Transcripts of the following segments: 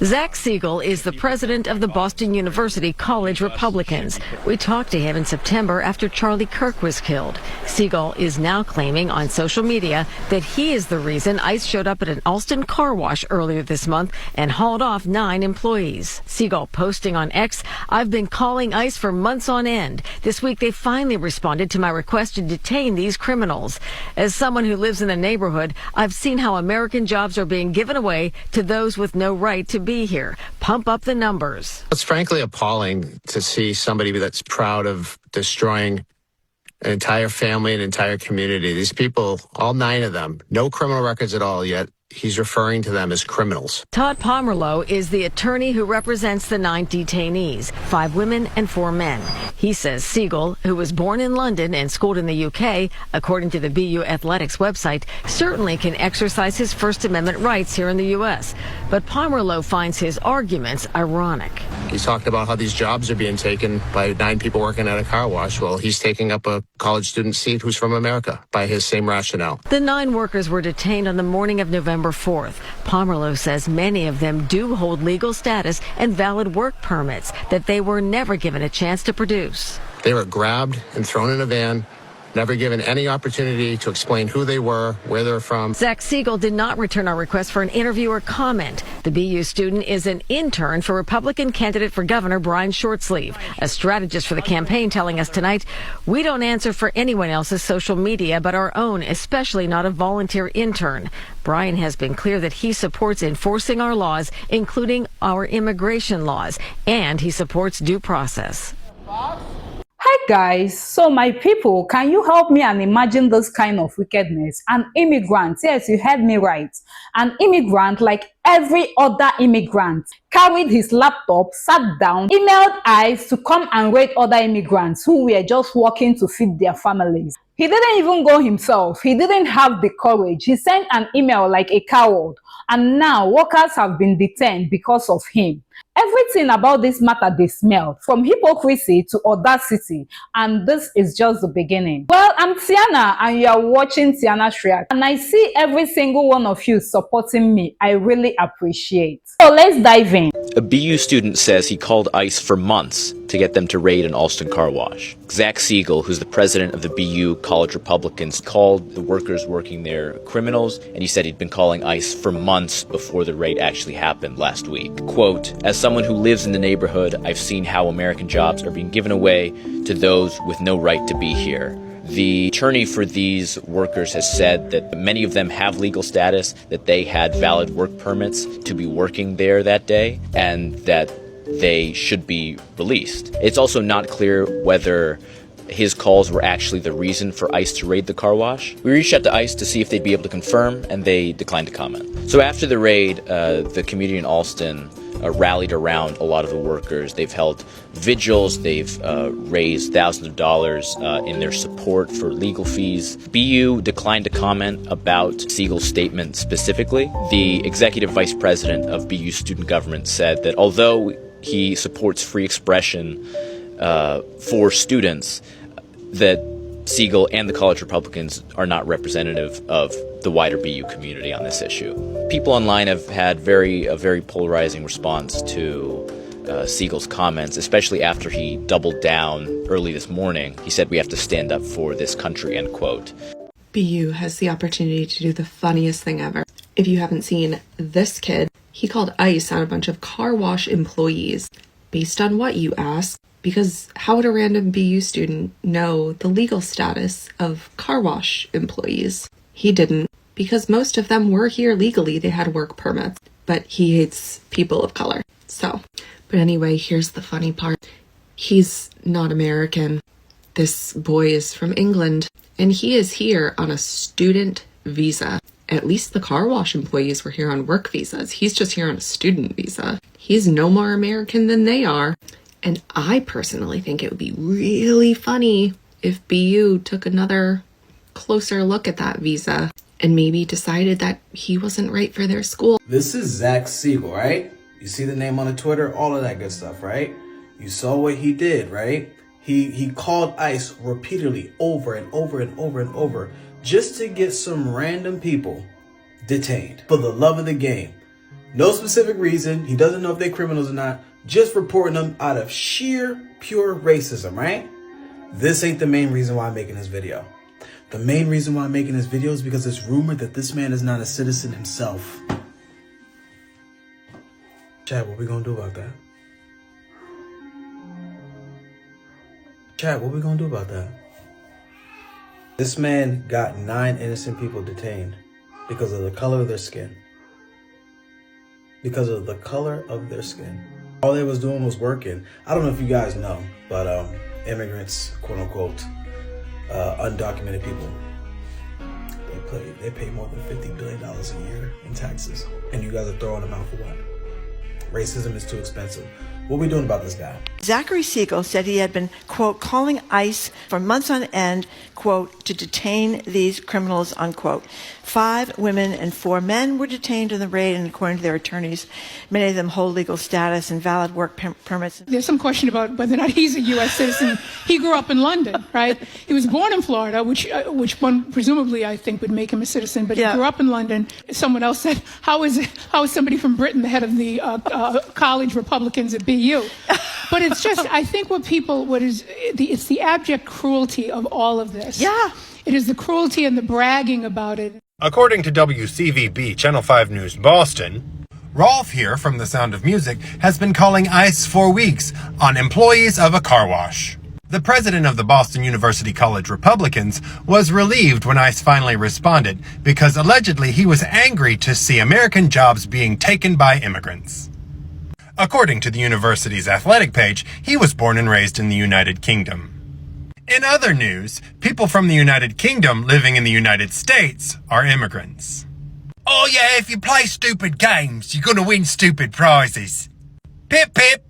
Zach Siegel is the president of the Boston University College Republicans. We talked to him in September after Charlie Kirk was killed. Siegel is now claiming on social media that he is the reason ICE showed up at an Alston car wash earlier this month and hauled off 9 employees. Siegel posting on X, "I've been calling ICE for months on end. This week they finally responded to my request to detain these criminals. As someone who lives in the neighborhood, I've seen how American jobs are being given away to those with no right to be here. Pump up the numbers." It's frankly appalling to see somebody that's proud of destroying an entire family, an entire community. These people, all 9 of them, no criminal records at all, yet he's referring to them as criminals. Todd Pomerleau is the attorney who represents the 9 detainees, 5 women and 4 men. He says Siegel, who was born in London and schooled in the UK, according to the BU Athletics website, certainly can exercise his First Amendment rights here in the U.S. But Pomerleau finds his arguments ironic. He's talked about how these jobs are being taken by 9 people working at a car wash. Well, he's taking up a college student seat who's from America by his same rationale. The 9 workers were detained on the morning of November 4th. Pomerleau says many of them do hold legal status and valid work permits that they were never given a chance to produce. They were grabbed and thrown in a van, never given any opportunity to explain who they were, where they're from. Zach Siegel did not return our request for an interview or comment. The BU student is an intern for Republican candidate for governor Brian Shortsleeve, a strategist for the campaign, telling us tonight, "We don't answer for anyone else's social media but our own, especially not a volunteer intern." Brian has been clear that he supports enforcing our laws, including our immigration laws, and he supports due process. Hi guys, so my people, can you help me and imagine this kind of wickedness? An immigrant, yes, you heard me right. An immigrant, like every other immigrant, carried his laptop, sat down, emailed ICE to come and raid other immigrants who were just working to feed their families. He didn't even go himself. He didn't have the courage. He sent an email like a coward. And now workers have been detained because of him. Everything about this matter they smell, from hypocrisy to audacity, and this is just the beginning. Well, I'm Tiana and you are watching Tiana's React, and I see every single one of you supporting me. I really appreciate. So let's dive in. A BU student says he called ICE for months to get them to raid an Alston car wash. Zach Siegel, who's the president of the BU College Republicans, called the workers working there criminals, and he said he'd been calling ICE for months before the raid actually happened last week. Quote, "As someone who lives in the neighborhood, I've seen how American jobs are being given away to those with no right to be here." The attorney for these workers has said that many of them have legal status, that they had valid work permits to be working there that day, and that they should be released. It's also not clear whether his calls were actually the reason for ICE to raid the car wash. We reached out to ICE to see if they'd be able to confirm, and they declined to comment. So after the raid, the community in Alston rallied around a lot of the workers. They've held vigils, they've raised thousands of dollars in their support for legal fees. BU declined to comment about Siegel's statement specifically. The executive vice president of BU student government said that although he supports free expression for students, that Siegel and the College Republicans are not representative of the wider BU community on this issue. People online have had a very polarizing response to Siegel's comments, especially after he doubled down early this morning. He said, "We have to stand up for this country," end quote. BU has the opportunity to do the funniest thing ever. If you haven't seen this kid, he called ICE on a bunch of car wash employees. Based on what, you ask? Because how would a random BU student know the legal status of car wash employees? He didn't, because most of them were here legally. They had work permits, but he hates people of color. But anyway, here's the funny part. He's not American. This boy is from England, and he is here on a student visa. At least the car wash employees were here on work visas. He's just here on a student visa. He's no more American than they are. And I personally think it would be really funny if BU took another closer look at that visa and maybe decided that he wasn't right for their school. This is Zach Siegel, right? You see the name on the Twitter, all of that good stuff, right? You saw what he did, right? He called ICE repeatedly over and over and over and over just to get some random people detained for the love of the game. No specific reason. He doesn't know if they're criminals or not. Just reporting them out of sheer, pure racism, right? This ain't the main reason why I'm making this video. The main reason why I'm making this video is because it's rumored that this man is not a citizen himself. Chad, what we gonna do about that? Chad, what we gonna do about that? This man got 9 innocent people detained because of the color of their skin. Because of the color of their skin. All they was doing was working. I don't know if you guys know, but immigrants, quote unquote, undocumented people, they pay more than $50 billion a year in taxes. And you guys are throwing them out for what? Racism is too expensive. What are we doing about this guy? Zachary Siegel said he had been, quote, calling ICE for months on end, quote, to detain these criminals, unquote. 5 women and 4 men were detained in the raid, and according to their attorneys, many of them hold legal status and valid work permits. There's some question about whether or not he's a U.S. citizen. He grew up in London, right? He was born in Florida, which one presumably I think would make him a citizen, but he grew up in London. Someone else said, how is somebody from Britain the head of the college Republicans at BU? But it's just, I think it's the abject cruelty of all of this. Yeah. It is the cruelty and the bragging about it. According to WCVB Channel 5 News Boston, Rolf here from The Sound of Music has been calling ICE for weeks on employees of a car wash. The president of the Boston University College Republicans was relieved when ICE finally responded because allegedly he was angry to see American jobs being taken by immigrants. According to the university's athletic page, he was born and raised in the United Kingdom. In other news, people from the United Kingdom living in the United States are immigrants. Oh yeah, if you play stupid games, you're gonna win stupid prizes. Pip pip!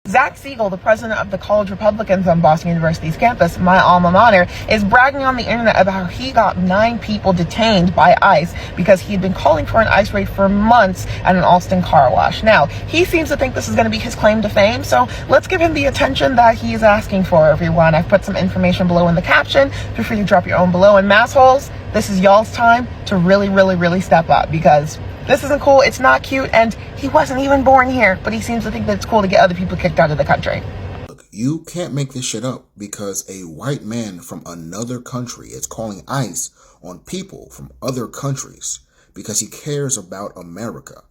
Zach Siegel, the president of the College Republicans on Boston University's campus, my alma mater, is bragging on the internet about how he got 9 people detained by ICE because he had been calling for an ICE raid for months at an Alston car wash. Now, he seems to think this is going to be his claim to fame, so let's give him the attention that he is asking for, everyone. I've put some information below in the caption. Feel free to drop your own below. And massholes, this is y'all's time to really step up, because this isn't cool, it's not cute, and he wasn't even born here, but he seems to think that it's cool to get other people kicked out of the country. Look, you can't make this shit up because a white man from another country is calling ICE on people from other countries because he cares about America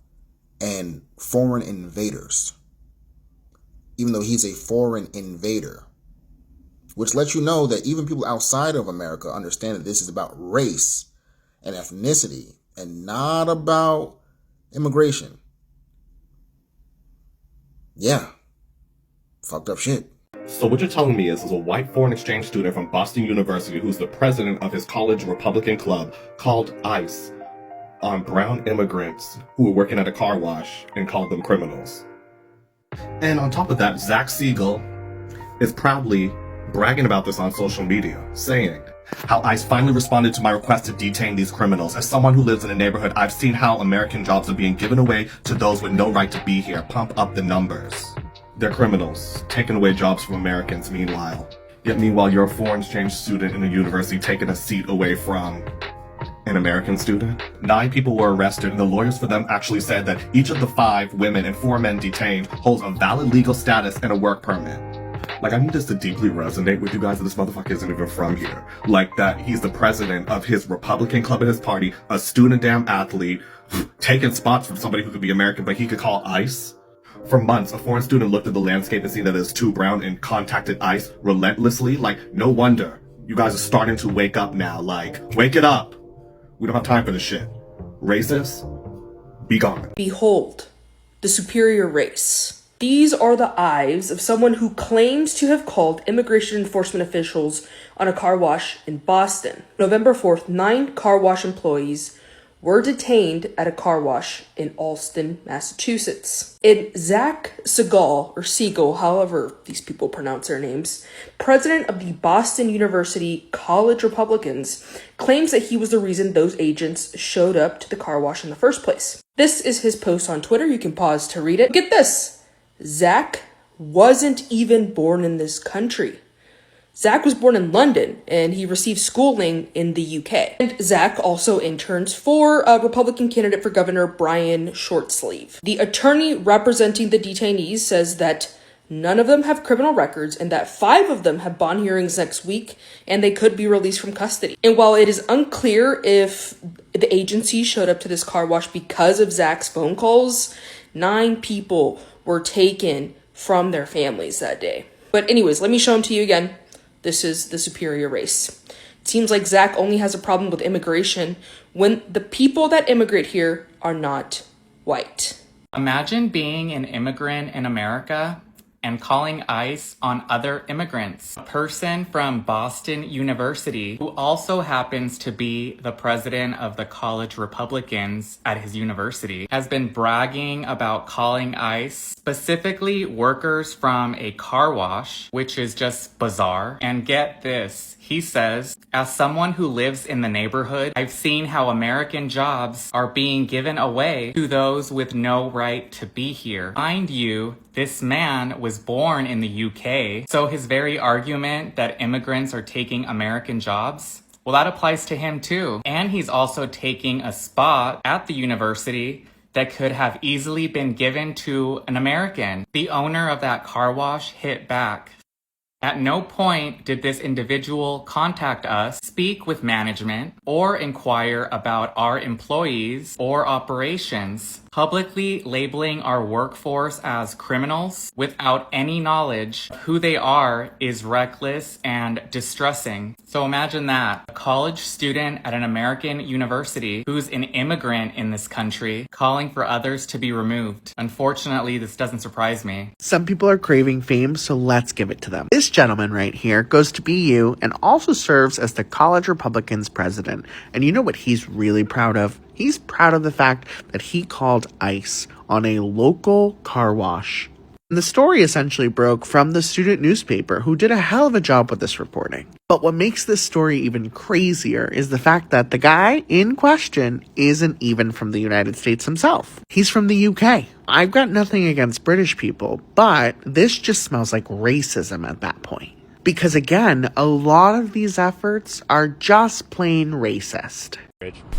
and foreign invaders. Even though he's a foreign invader. Which lets you know that even people outside of America understand that this is about race and ethnicity and not about immigration. Yeah. Fucked up shit. So what you're telling me is a white foreign exchange student from Boston University who's the president of his college Republican club called ICE on brown immigrants who were working at a car wash and called them criminals. And on top of that, Zach Siegel is proudly bragging about this on social media, saying how ICE finally responded to my request to detain these criminals. As someone who lives in a neighborhood, I've seen how American jobs are being given away to those with no right to be here. Pump up the numbers. They're criminals, taking away jobs from Americans meanwhile. Yet meanwhile, you're a foreign exchange student in a university taking a seat away from an American student. 9 people were arrested, and the lawyers for them actually said that each of the 5 women and 4 men detained holds a valid legal status and a work permit. Like, I need this to deeply resonate with you guys that this motherfucker isn't even from here. Like, that he's the president of his Republican club in his party, a student damn athlete, taking spots from somebody who could be American, but he could call ICE. For months, a foreign student looked at the landscape and seen that it's too brown and contacted ICE relentlessly. Like, no wonder you guys are starting to wake up now. Like, wake it up. We don't have time for this shit. Racist, be gone. Behold, the superior race. These are the eyes of someone who claims to have called immigration enforcement officials on a car wash in Boston. November 4th, 9 car wash employees were detained at a car wash in Alston, Massachusetts. And Zach Siegel, or Siegel, however these people pronounce their names, president of the Boston University College Republicans, claims that he was the reason those agents showed up to the car wash in the first place. This is his post on Twitter. You can pause to read it. Get this. Zach wasn't even born in this country. Zach was born in London and he received schooling in the UK. And Zach also interns for a Republican candidate for governor, Brian Shortsleeve. The attorney representing the detainees says that none of them have criminal records and that 5 of them have bond hearings next week and they could be released from custody. And while it is unclear if the agency showed up to this car wash because of Zach's phone calls, 9 people were taken from their families that day. But anyways, let me show them to you again. This is the superior race. It seems like Zach only has a problem with immigration when the people that immigrate here are not white. Imagine being an immigrant in America and calling ICE on other immigrants. A person from Boston University, who also happens to be the president of the College Republicans at his university, has been bragging about calling ICE, specifically workers from a car wash, which is just bizarre. And get this, he says, as someone who lives in the neighborhood, I've seen how American jobs are being given away to those with no right to be here. Mind you, this man was born in the UK, so his very argument that immigrants are taking American jobs, well, that applies to him too. And he's also taking a spot at the university that could have easily been given to an American. The owner of that car wash hit back. At no point did this individual contact us, speak with management, or inquire about our employees or operations, publicly labeling our workforce as criminals without any knowledge of who they are is reckless and distressing. So imagine that, a college student at an American university who's an immigrant in this country calling for others to be removed. Unfortunately, this doesn't surprise me. Some people are craving fame, so let's give it to them. This gentleman right here goes to BU and also serves as the College Republicans president. And you know what he's really proud of? He's proud of the fact that he called ICE on a local car wash. And the story essentially broke from the student newspaper, who did a hell of a job with this reporting. But what makes this story even crazier is the fact that the guy in question isn't even from the United States himself. He's from the UK. I've got nothing against British people, but this just smells like racism at that point. Because again, a lot of these efforts are just plain racist.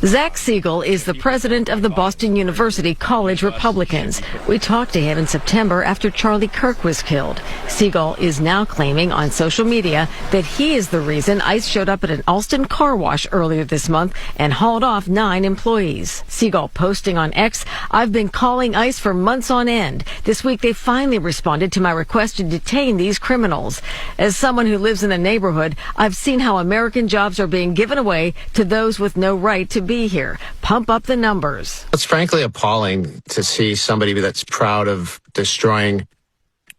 Zach Siegel is the president of the Boston University College Republicans. We talked to him in September after Charlie Kirk was killed. Siegel is now claiming on social media that he is the reason ICE showed up at an Alston car wash earlier this month and hauled off 9 employees. Siegel posting on X, "I've been calling ICE for months on end. This week they finally responded to my request to detain these criminals. As someone who lives in the neighborhood, I've seen how American jobs are being given away to those with no right to be here. Pump up the numbers." It's frankly appalling to see somebody that's proud of destroying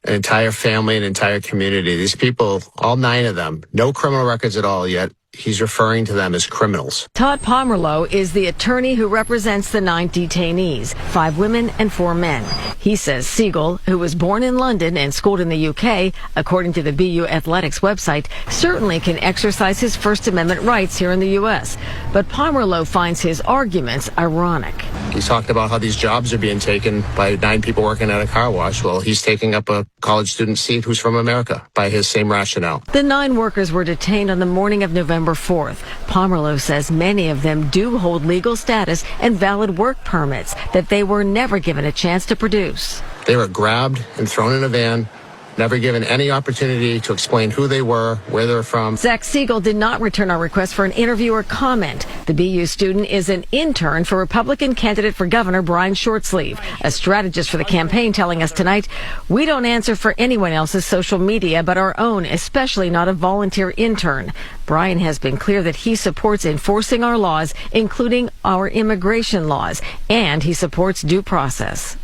an entire family, an entire community. These people, all 9 of them, no criminal records at all, yet he's referring to them as criminals. Todd Pomerleau is the attorney who represents the 9 detainees, 5 women and 4 men. He says Siegel, who was born in London and schooled in the UK, according to the BU Athletics website, certainly can exercise his First Amendment rights here in the U.S. But Pomerleau finds his arguments ironic. He talked about how these jobs are being taken by 9 people working at a car wash. Well, he's taking up a college student seat who's from America by his same rationale. The 9 workers were detained on the morning of November 4th. Pomerleau says many of them do hold legal status and valid work permits that they were never given a chance to produce. They were grabbed and thrown in a van, never given any opportunity to explain who they were, where they're from. Zach Siegel did not return our request for an interview or comment. The BU student is an intern for Republican candidate for governor Brian Shortsleeve, a strategist for the campaign, telling us tonight, "We don't answer for anyone else's social media but our own, especially not a volunteer intern." Brian has been clear that he supports enforcing our laws, including our immigration laws, and he supports due process.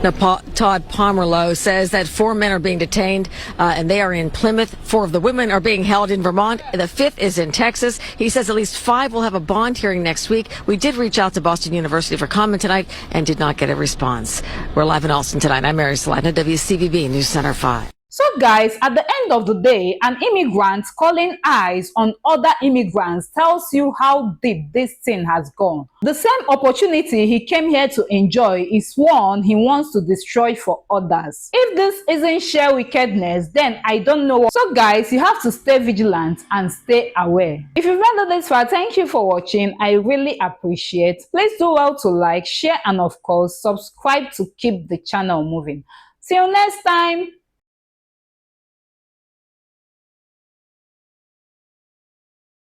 Now, Todd Pomerleau says that 4 men are being detained, and they are in Plymouth. 4 of the women are being held in Vermont. The 5th is in Texas. He says at least 5 will have a bond hearing next week. We did reach out to Boston University for comment tonight and did not get a response. We're live in Alston tonight. I'm Mary Saladna, WCVB News Center 5. So guys, at the end of the day, an immigrant calling eyes on other immigrants tells you how deep this thing has gone. The same opportunity he came here to enjoy is one he wants to destroy for others. If this isn't sheer wickedness, then I don't know. So guys, you have to stay vigilant and stay aware. If you've made it this far, thank you for watching. I really appreciate. Please do well to like, share, and of course, subscribe to keep the channel moving. Till next time.